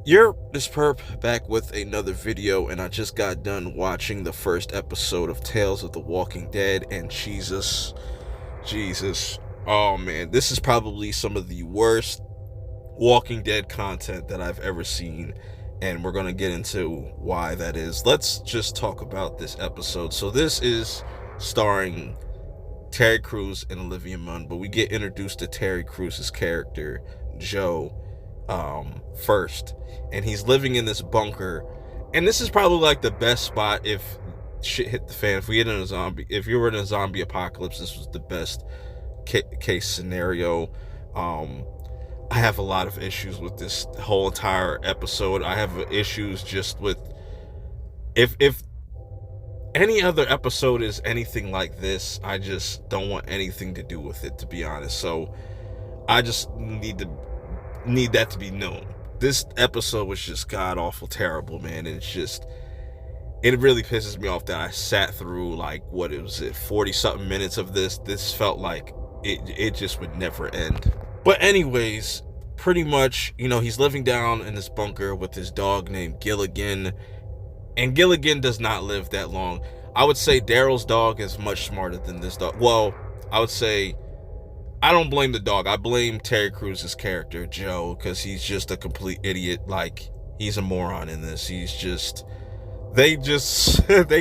You're this perp back with another video, and I just got done watching the first episode of Tales of the Walking Dead, and Jesus, oh man, this is probably some of the worst Walking Dead content that I've ever seen, and we're gonna get into why that is. Let's just talk about this episode. So this is starring Terry Crews and Olivia Munn, but we get introduced to Terry Crews' character, Joe, first, and he's living in this bunker, and this is probably like the best spot if shit hit the fan. If you were in a zombie apocalypse, this was the best case scenario. I have a lot of issues with this whole entire episode. I have issues just with if any other episode is anything like this, I just don't want anything to do with it, to be honest. So I just need that to be known. This episode was just god awful terrible, man. And it really pisses me off that I sat through, like, what was it, 40 something minutes of this felt like it just would never end. But anyways, pretty much, he's living down in this bunker with his dog named Gilligan, and Gilligan does not live that long. I would say Daryl's dog is much smarter than this dog. Well, I would say I don't blame the dog. I blame Terry Crews' character, Joe, because he's just a complete idiot. Like, he's a moron in this. They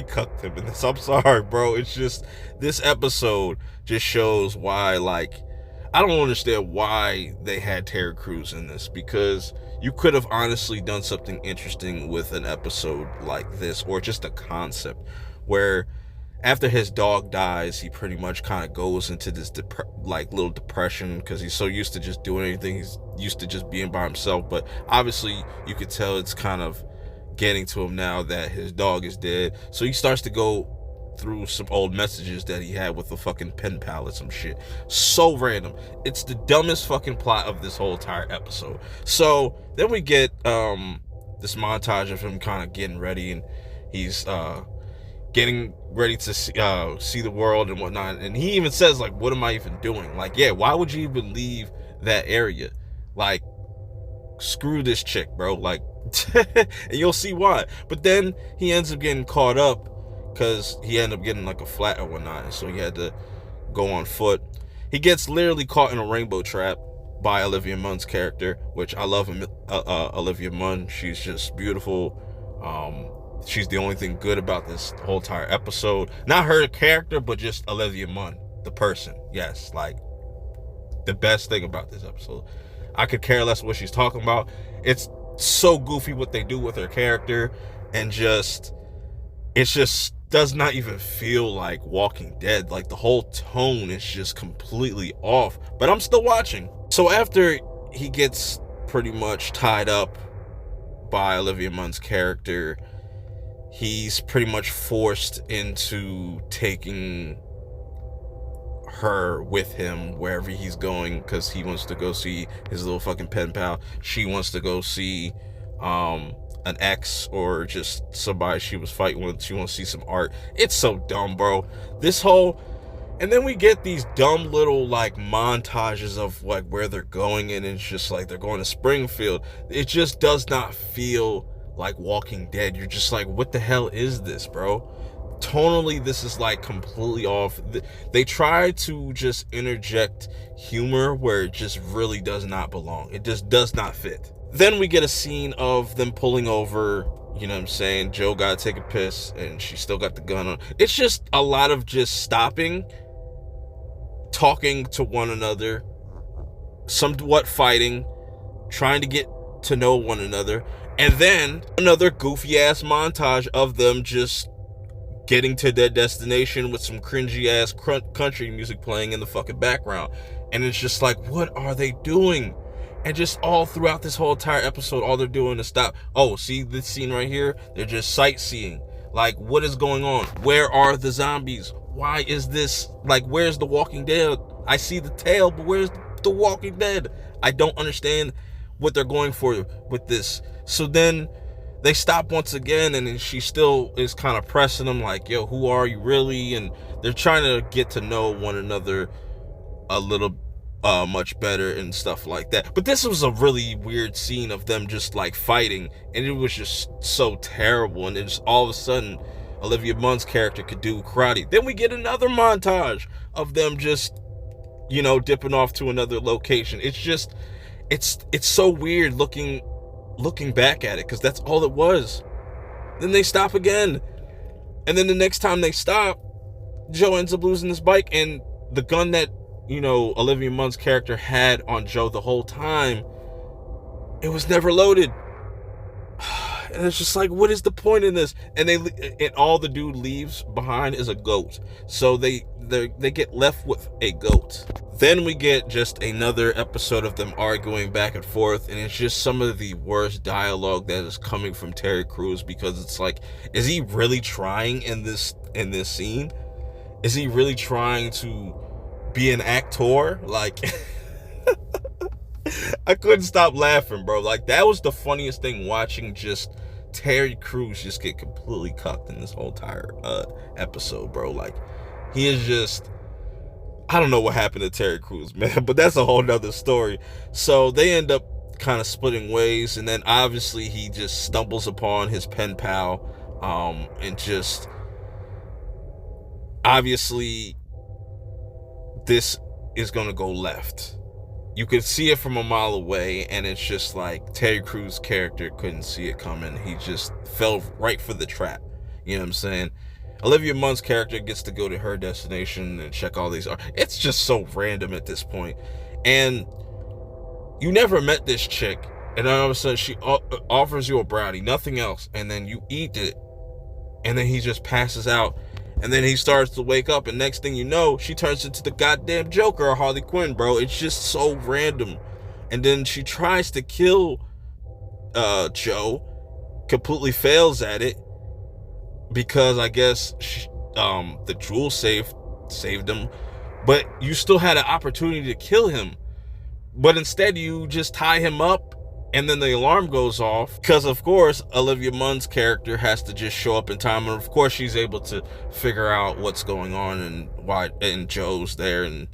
cucked him in this. I'm sorry, bro. It's just, this episode just shows why, like, I don't understand why they had Terry Crews in this, because you could have honestly done something interesting with an episode like this, or just a concept where after his dog dies, he pretty much kind of goes into this little depression, because he's so used to just doing anything. He's used to just being by himself, but obviously you could tell it's kind of getting to him now that his dog is dead. So he starts to go through some old messages that he had with a fucking pen pal or some shit. So random. It's the dumbest fucking plot of this whole entire episode. So then we get this montage of him kind of getting ready, and he's getting ready to see the world and whatnot. And he even says, like, what am I even doing? Like, yeah, why would you even leave that area? Like, screw this chick, bro. Like, and you'll see why. But then he ends up getting caught up, because he ended up getting like a flat or whatnot, and so he had to go on foot. He gets literally caught in a rainbow trap by Olivia Munn's character, which I love him. Olivia Munn, she's just beautiful. She's the only thing good about this whole entire episode. Not her character, but just Olivia Munn, the person. Yes, like, the best thing about this episode. I could care less what she's talking about. It's so goofy what they do with her character, and it just does not even feel like Walking Dead. Like, the whole tone is just completely off, but I'm still watching. So after he gets pretty much tied up by Olivia Munn's character, he's pretty much forced into taking her with him wherever he's going, because he wants to go see his little fucking pen pal. She wants to go see an ex, or just somebody she was fighting with. She wants to see some art. It's so dumb, bro. And then we get these dumb little, like, montages of, like, where they're going, and it's just like they're going to Springfield. It just does not feel like Walking Dead. You're just like, what the hell is this, bro? Tonally, this is like completely off. They try to just interject humor where it just really does not belong. It just does not fit. Then we get a scene of them pulling over, you know what I'm saying? Joe gotta take a piss, and she still got the gun on. It's just a lot of just stopping, talking to one another, somewhat fighting, trying to get to know one another, and then another goofy ass montage of them just getting to their destination with some cringy ass country music playing in the fucking background. And it's just like, what are they doing? And just all throughout this whole entire episode, all they're doing is stop. Oh, see this scene right here? They're just sightseeing. Like, what is going on? Where are the zombies? Why is this, like, where's the Walking Dead? I see the tail, but where's the Walking Dead? I don't understand what they're going for with this. So then they stop once again, and she still is kind of pressing them, like, yo, who are you really? And they're trying to get to know one another a little much better and stuff like that. But this was a really weird scene of them just like fighting, and it was just so terrible. And then just all of a sudden, Olivia Munn's character could do karate. Then we get another montage of them just, dipping off to another location. It's just, it's so weird looking back at it, because that's all it was. Then they stop again, and then the next time they stop, Joe ends up losing his bike, and the gun that Olivia Munn's character had on Joe the whole time, it was never loaded. And it's just like, what is the point in this? And all the dude leaves behind is a goat. So they get left with a goat. Then we get just another episode of them arguing back and forth, and it's just some of the worst dialogue that is coming from Terry Crews, because it's like, is he really trying in this scene? Is he really trying to be an actor? Like, I couldn't stop laughing, bro. Like, that was the funniest thing, watching just Terry Crews just get completely cucked in this whole entire episode, bro. Like, he is just, I don't know what happened to Terry Crews, man, but that's a whole nother story. So they end up kind of splitting ways, and then obviously he just stumbles upon his pen pal, and just, obviously this is gonna go left. You could see it from a mile away, and it's just like Terry Crews' character couldn't see it coming. He just fell right for the trap. You know what I'm saying? Olivia Munn's character gets to go to her destination and check all these. It's just so random at this point. And you never met this chick, and then all of a sudden she offers you a brownie, nothing else, and then you eat it, and then he just passes out. And then he starts to wake up, and next thing you know, she turns into the goddamn Joker or Harley Quinn, bro. It's just so random. And then she tries to kill Joe, completely fails at it, because I guess the jewel saved him. But you still had an opportunity to kill him. But instead, you just tie him up, and then the alarm goes off, because of course Olivia Munn's character has to just show up in time, and of course she's able to figure out what's going on and why, and Joe's there, and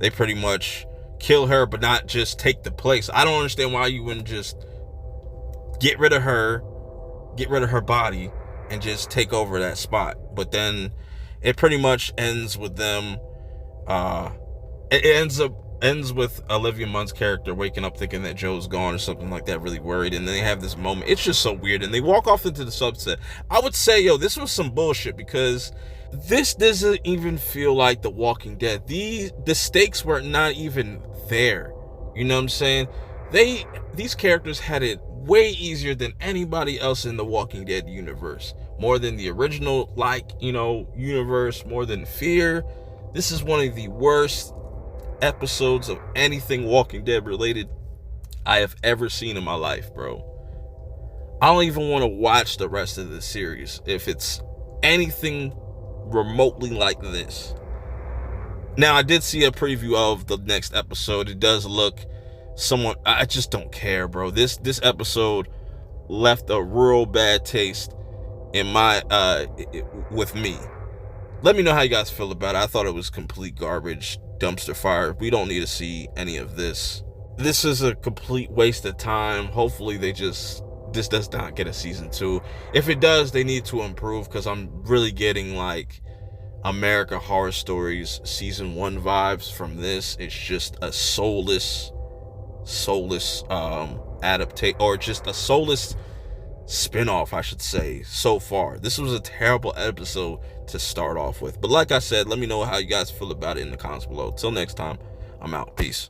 they pretty much kill her, but not just take the place. I don't understand why you wouldn't just get rid of her body and just take over that spot. But then it pretty much ends with them it ends with Olivia Munn's character waking up thinking that Joe's gone or something like that, really worried, and then they have this moment. It's just so weird, and they walk off into the sunset. I would say, this was some bullshit, because this doesn't even feel like The Walking Dead. The stakes were not even there. You know what I'm saying? These characters had it way easier than anybody else in the Walking Dead universe. More than the original, universe, more than Fear. This is one of the worst episodes of anything Walking Dead related I have ever seen in my life, bro. I don't even want to watch the rest of the series if it's anything remotely like this. Now, I did see a preview of the next episode. It does look somewhat, I just don't care, bro. This episode left a real bad taste in my with me. Let me know how you guys feel about it. I thought it was complete garbage, dumpster fire. We don't need to see any of this. This is a complete waste of time. Hopefully this does not get a season 2. If it does, they need to improve, because I'm really getting like American Horror Stories season 1 vibes from this. It's just a soulless adaptation, or just a soulless spin-off, I should say. So far, this was a terrible episode to start off with, but like I said, let me know how you guys feel about it in the comments below. Till next time, I'm out. Peace.